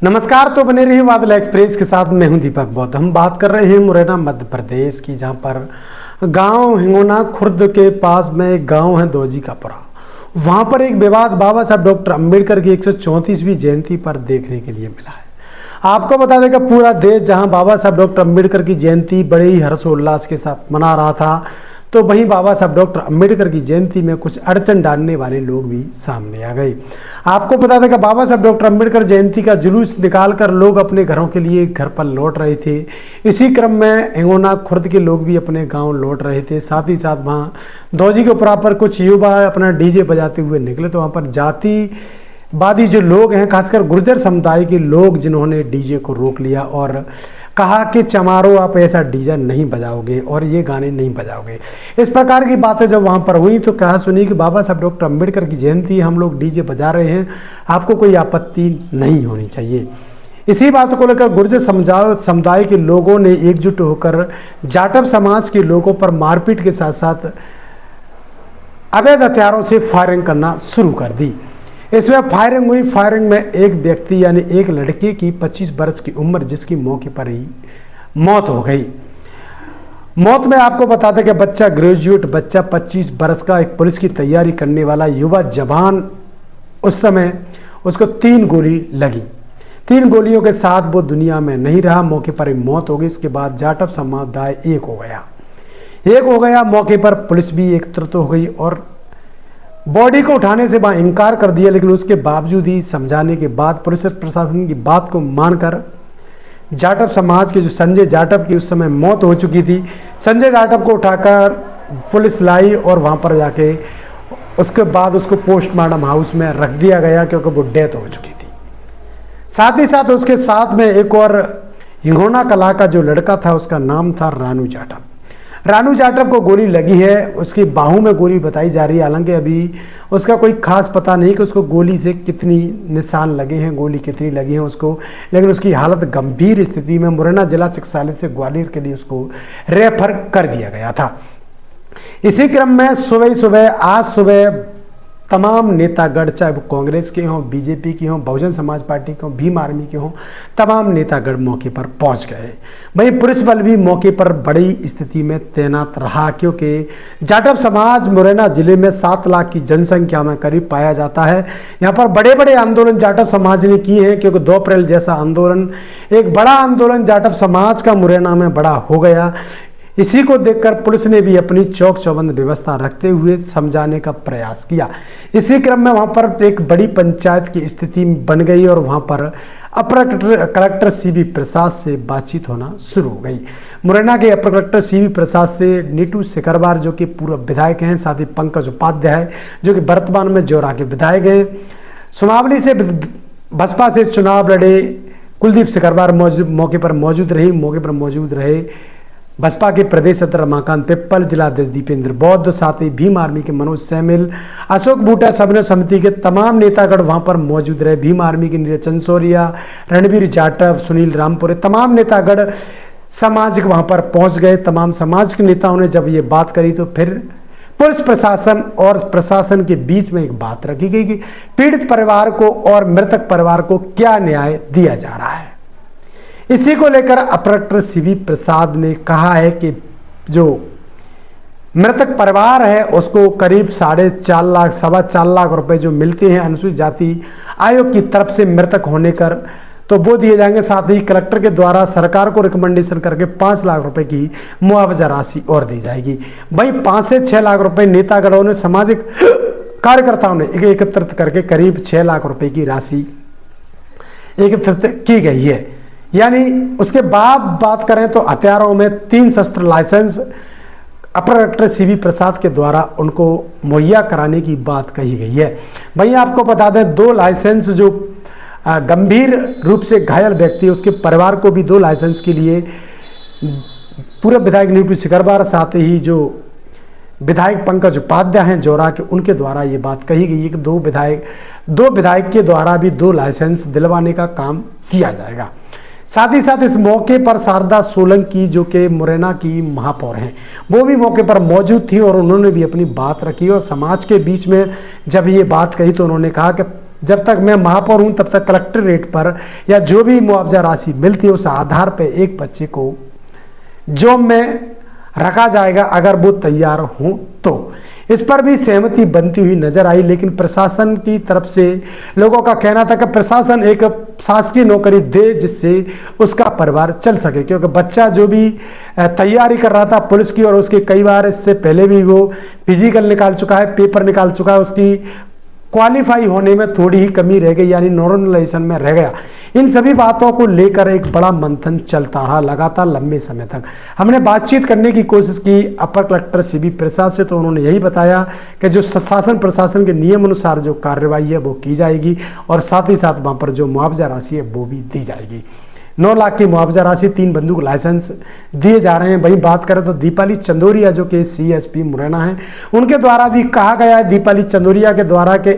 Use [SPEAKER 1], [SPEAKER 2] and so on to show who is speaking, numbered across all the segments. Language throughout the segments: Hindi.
[SPEAKER 1] नमस्कार। तो बने रहिए बादल एक्सप्रेस के साथ। मैं हूं दीपक बौद्ध। हम बात कर रहे हैं मुरैना मध्य प्रदेश की, जहां पर गांव हिंगोना खुर्द के पास में एक गांव है दौजी का पुरा। वहां पर एक विवाद बाबा साहब डॉक्टर अंबेडकर की 134वीं जयंती पर देखने के लिए मिला है। आपको बता दें कि पूरा देश जहां बाबा साहब डॉक्टर अंबेडकर की जयंती बड़े ही हर्षोल्लास के साथ मना रहा था, तो वहीं बाबा साहब डॉक्टर अंबेडकर की जयंती में कुछ अड़चन डालने वाले लोग भी सामने आ गए। आपको बता दें कि बाबा साहब डॉक्टर अंबेडकर जयंती का जुलूस निकालकर लोग अपने घरों के लिए घर पर लौट रहे थे। इसी क्रम में हिंगोना खुर्द के लोग भी अपने गांव लौट रहे थे। साथ ही साथ वहाँ दौजी के पुरा पर कुछ युवा अपना डीजे बजाते हुए निकले, तो वहाँ पर जातिवादी जो लोग हैं, खासकर गुर्जर समुदाय के लोग, जिन्होंने डीजे को रोक लिया और कहा कि चमारो आप ऐसा डीजे नहीं बजाओगे और ये गाने नहीं बजाओगे। इस प्रकार की बातें जब वहाँ पर हुई तो कहा सुनी कि बाबा साहब डॉक्टर अंबेडकर की जयंती, हम लोग डीजे बजा रहे हैं, आपको कोई आपत्ति नहीं होनी चाहिए। इसी बात को लेकर गुर्जर समुदाय के लोगों ने एकजुट होकर जाटव समाज के लोगों पर मारपीट के साथ साथ अवैध हथियारों से फायरिंग करना शुरू कर दी। इसमें फायरिंग हुई। फायरिंग में एक व्यक्ति यानी एक लड़के की 25 वर्ष की उम्र, जिसकी मौके पर ही मौत हो गई। मौत में आपको बता दें कि बच्चा ग्रेजुएट बच्चा 25 वर्ष का, एक पुलिस की तैयारी करने वाला युवा जवान, उस समय उसको 3 गोली लगी। 3 गोलियों के साथ वो दुनिया में नहीं रहा, मौके पर ही मौत हो गई। उसके बाद जाटव समुदाय एक हो गया। मौके पर पुलिस भी एकत्रित हो गई और बॉडी को उठाने से वहाँ इनकार कर दिया, लेकिन उसके बावजूद ही समझाने के बाद पुलिस प्रशासन की बात को मानकर जाटव समाज के जो संजय जाटव की उस समय मौत हो चुकी थी, संजय जाटव को उठाकर पुलिस लाई और वहाँ पर जाके उसके बाद उसको पोस्टमार्टम हाउस में रख दिया गया, क्योंकि वो डेथ हो चुकी थी। साथ ही साथ उसके साथ में एक और हिंगोना कला का जो लड़का था, उसका नाम था रानू जाटव। रानू जाटव को गोली लगी है, उसकी बाहों में गोली बताई जा रही है। हालांकि अभी उसका कोई खास पता नहीं कि उसको गोली से कितनी निशान लगे हैं, गोली कितनी लगी है उसको, लेकिन उसकी हालत गंभीर स्थिति में मुरैना जिला चिकित्सालय से ग्वालियर के लिए उसको रेफर कर दिया गया था। इसी क्रम में आज सुबह तमाम नेतागढ़, चाहे वो कांग्रेस के हों, बीजेपी के हों, बहुजन समाज पार्टी के हों, भीम आर्मी के हों, तमाम नेतागढ़ मौके पर पहुंच गए। वहीं पुलिस बल भी मौके पर बड़ी स्थिति में तैनात रहा, क्योंकि जाटव समाज मुरैना जिले में 7 लाख की जनसंख्या में करीब पाया जाता है। यहाँ पर बड़े बड़े आंदोलन जाटव समाज ने किए हैं, क्योंकि 2 अप्रैल जैसा आंदोलन, एक बड़ा आंदोलन जाटव समाज का मुरैना में बड़ा हो गया। इसी को देखकर पुलिस ने भी अपनी चौक चौबंद व्यवस्था रखते हुए समझाने का प्रयास किया। इसी क्रम में वहां पर एक बड़ी पंचायत की स्थिति बन गई और वहां पर अपर कलेक्टर सीबी प्रसाद से बातचीत होना शुरू हो गई। मुरैना के अपर कलेक्टर सीबी प्रसाद से नीटू सिकरवार, जो कि पूर्व विधायक हैं, साथ ही पंकज उपाध्याय, जो कि वर्तमान में जोरा के विधायक हैं, सुमावली से बसपा से चुनाव लड़े कुलदीप सिकरवार मौके पर मौजूद रहे बसपा के प्रदेश अध्यक्ष रमाकांत पिप्पल, जिला दीपेंद्र बौद्ध, साथ ही भीम आर्मी के मनोज सैमिल, अशोक बूटा, सबने समिति के तमाम नेतागढ़ वहां पर मौजूद रहे। भीम आर्मी के नीरज चंसोरिया, रणवीर जाटव, सुनील रामपुरे, तमाम नेतागढ़ सामाजिक वहां पर पहुंच गए। तमाम समाज के नेताओं ने जब ये बात करी तो फिर पुलिस प्रशासन और प्रशासन के बीच में एक बात रखी गई कि पीड़ित परिवार को और मृतक परिवार को क्या न्याय दिया जा रहा है। इसी को लेकर अपर कलेक्टर सीबी प्रसाद ने कहा है कि जो मृतक परिवार है उसको करीब 4.5 लाख, 4.25 लाख रुपए जो मिलते हैं अनुसूचित जाति आयोग की तरफ से मृतक होने कर, तो वो दिए जाएंगे। साथ ही कलेक्टर के द्वारा सरकार को रिकमेंडेशन करके 5 लाख रुपए की मुआवजा राशि और दी जाएगी। वहीं 5 से 6 लाख रुपए नेतागढ़ों ने, सामाजिक कार्यकर्ताओं ने एकत्रित करके करीब 6 लाख रुपए की राशि एकत्रित की गई है। यानी उसके बाद बात करें तो हथियारों में 3 शस्त्र लाइसेंस अपर कलेक्टर सीबी प्रसाद के द्वारा उनको मुहैया कराने की बात कही गई है। वहीं आपको बता दें 2 लाइसेंस जो गंभीर रूप से घायल व्यक्ति, उसके परिवार को भी 2 लाइसेंस के लिए पूर्व विधायक नीटू सिकरवार, साथ ही जो विधायक पंकज उपाध्याय हैं जोरा के, उनके द्वारा ये बात कही गई है कि 2 विधायक के द्वारा भी 2 लाइसेंस दिलवाने का काम किया जाएगा। साथ ही साथ इस मौके पर शारदा सोलंकी, जो कि मुरैना की महापौर हैं, वो भी मौके पर मौजूद थी और उन्होंने भी अपनी बात रखी और समाज के बीच में जब ये बात कही तो उन्होंने कहा कि जब तक मैं महापौर हूं तब तक कलेक्टर रेट पर या जो भी मुआवजा राशि मिलती है उस आधार पर एक बच्चे को जॉब में रखा जाएगा अगर वो तैयार हो तो। इस पर भी सहमति बनती हुई नजर आई, लेकिन प्रशासन की तरफ से लोगों का कहना था कि प्रशासन एक शासकीय नौकरी दे जिससे उसका परिवार चल सके, क्योंकि बच्चा जो भी तैयारी कर रहा था पुलिस की, और उसके कई बार इससे पहले भी वो फिजिकल निकाल चुका है, पेपर निकाल चुका है, उसकी क्वालिफाई होने में थोड़ी ही कमी रह गई, यानी नॉर्मलाइजेशन में रह गया। इन सभी बातों को लेकर एक बड़ा मंथन चलता रहा लगातार लंबे समय तक। हमने बातचीत करने की कोशिश की अपर कलेक्टर सीबी प्रसाद से, तो उन्होंने यही बताया कि जो शासन प्रशासन के नियम अनुसार जो कार्रवाई है वो की जाएगी और साथ ही साथ वहाँ पर जो मुआवजा राशि है वो भी दी जाएगी। 9 लाख की मुआवजा राशि, 3 बंदूक लाइसेंस दिए जा रहे हैं। वहीं बात करें तो दीपाली चंदोरिया जो कि सीएसपी मुरैना है, उनके द्वारा भी कहा गया है, दीपाली चंदोरिया के द्वारा के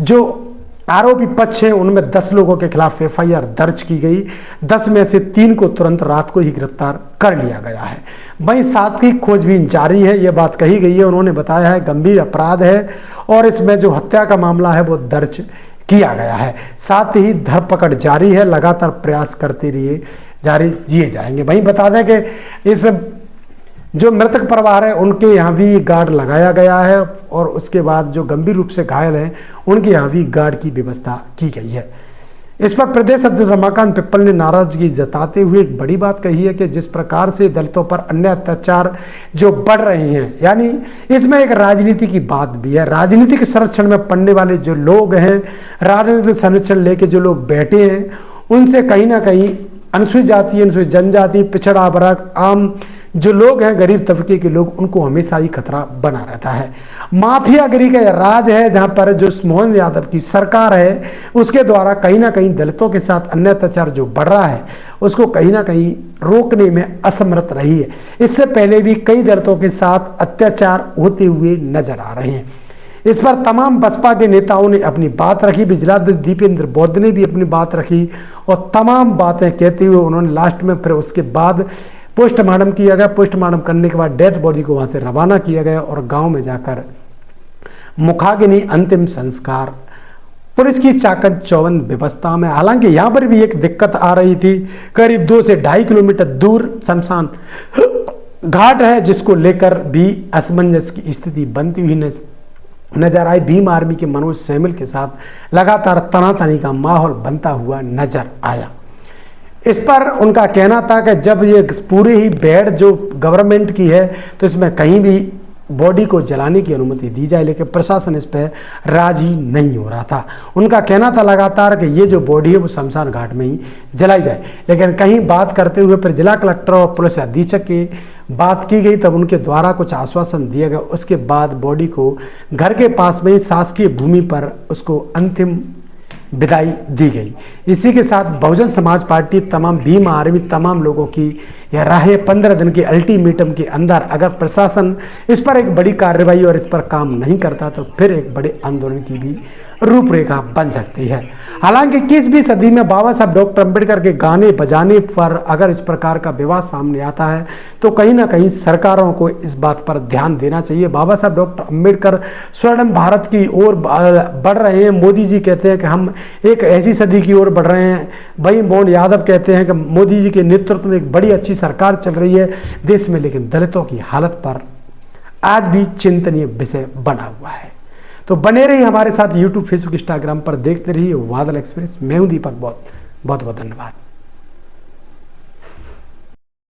[SPEAKER 1] जो आरोपी पक्ष हैं उनमें 10 लोगों के खिलाफ एफआईआर दर्ज की गई। 10 में से 3 को तुरंत रात को ही गिरफ्तार कर लिया गया है। वहीं 7 की खोजबीन जारी है, यह बात कही गई है। उन्होंने बताया है गंभीर अपराध है और इसमें जो हत्या का मामला है वो दर्ज किया गया है। साथ ही धरपकड़ जारी है, लगातार प्रयास करते रहिए जारी किए जाएंगे। वहीं बता दें कि इस जो मृतक परिवार है उनके यहाँ भी गार्ड लगाया गया है और उसके बाद जो गंभीर रूप से घायल हैं उनके यहाँ भी गार्ड की व्यवस्था की गई है। इस पर प्रदेश अध्यक्ष रमाकांत पिप्पल ने नाराजगी जताते हुए एक बड़ी बात कही है कि जिस प्रकार से दलितों पर अन्य अत्याचार जो बढ़ रहे हैं, यानी इसमें एक राजनीति की बात भी है। राजनीतिक संरक्षण में पड़ने वाले जो लोग हैं, राजनीतिक संरक्षण लेके जो लोग बैठे हैं, उनसे कहीं ना कहीं अनुसूचित जाति, अनुसूचित जनजाति, पिछड़ा वर्ग, आम जो लोग हैं, गरीब तबके के लोग, उनको हमेशा ही खतरा बना रहता है। माफियागिरी का राज है जहां पर जो मोहन यादव की सरकार है उसके द्वारा कहीं ना कहीं दलितों के साथ अन्य अत्याचार जो बढ़ रहा है उसको कहीं ना कहीं रोकने में असमर्थ रही है। इससे पहले भी कई दलितों के साथ अत्याचार होते हुए नजर आ रहे हैं। इस पर तमाम बसपा के नेताओं ने अपनी बात रखी, जिलाध्यक्ष दीपेंद्र बौद्ध ने भी अपनी बात रखी और तमाम बातें कहते हुए उन्होंने लास्ट में फिर उसके बाद पोस्टमार्टम किया गया। पोस्टमार्टम करने के बाद डेड बॉडी को वहां से रवाना किया गया और गांव में जाकर मुखाग्नि अंतिम संस्कार पुलिस की चाकत चौबंद व्यवस्था में। हालांकि यहां पर भी एक दिक्कत आ रही थी, करीब 2 से 2.5 किलोमीटर दूर शमशान घाट है जिसको लेकर भी असमंजस की स्थिति बनती हुई नजर आई। भीम आर्मी के मनोज सैमुअल के साथ लगातार तनातनी का माहौल बनता हुआ नजर आया। इस पर उनका कहना था कि जब ये पूरी ही बेड जो गवर्नमेंट की है तो इसमें कहीं भी बॉडी को जलाने की अनुमति दी जाए, लेकिन प्रशासन इस पर राजी नहीं हो रहा था। उनका कहना था लगातार कि ये जो बॉडी है वो शमशान घाट में ही जलाई जाए, लेकिन कहीं बात करते हुए फिर जिला कलेक्टर और पुलिस अधीक्षक की बात की गई, तब उनके द्वारा कुछ आश्वासन दिया गया। उसके बाद बॉडी को घर के पास में ही शासकीय भूमि पर उसको अंतिम विदाई दी गई। इसी के साथ बहुजन समाज पार्टी तमाम भीम आर्मी तमाम लोगों की यह राह है 15 दिन के अल्टीमेटम के अंदर अगर प्रशासन इस पर एक बड़ी कार्रवाई और इस पर काम नहीं करता तो फिर एक बड़े आंदोलन की भी रूपरेखा बन सकती है। हालांकि किस भी सदी में बाबा साहब डॉक्टर अम्बेडकर के गाने बजाने पर अगर इस प्रकार का विवाद सामने आता है तो कहीं ना कहीं सरकारों को इस बात पर ध्यान देना चाहिए। बाबा साहब डॉक्टर अम्बेडकर स्वर्णिम भारत की ओर बढ़ रहे हैं। मोदी जी कहते हैं कि हम एक ऐसी सदी की ओर बढ़ रहे हैं। वहीं मोहन यादव कहते हैं कि मोदी जी के नेतृत्व में एक बड़ी अच्छी सरकार चल रही है देश में, लेकिन दलितों की हालत पर आज भी चिंतनीय विषय बना हुआ है। तो बने रहिए हमारे साथ यूट्यूब, फेसबुक, इंस्टाग्राम पर देखते रहिए बादल एक्सप्रेस। मैं हूं दीपक, बहुत बहुत धन्यवाद।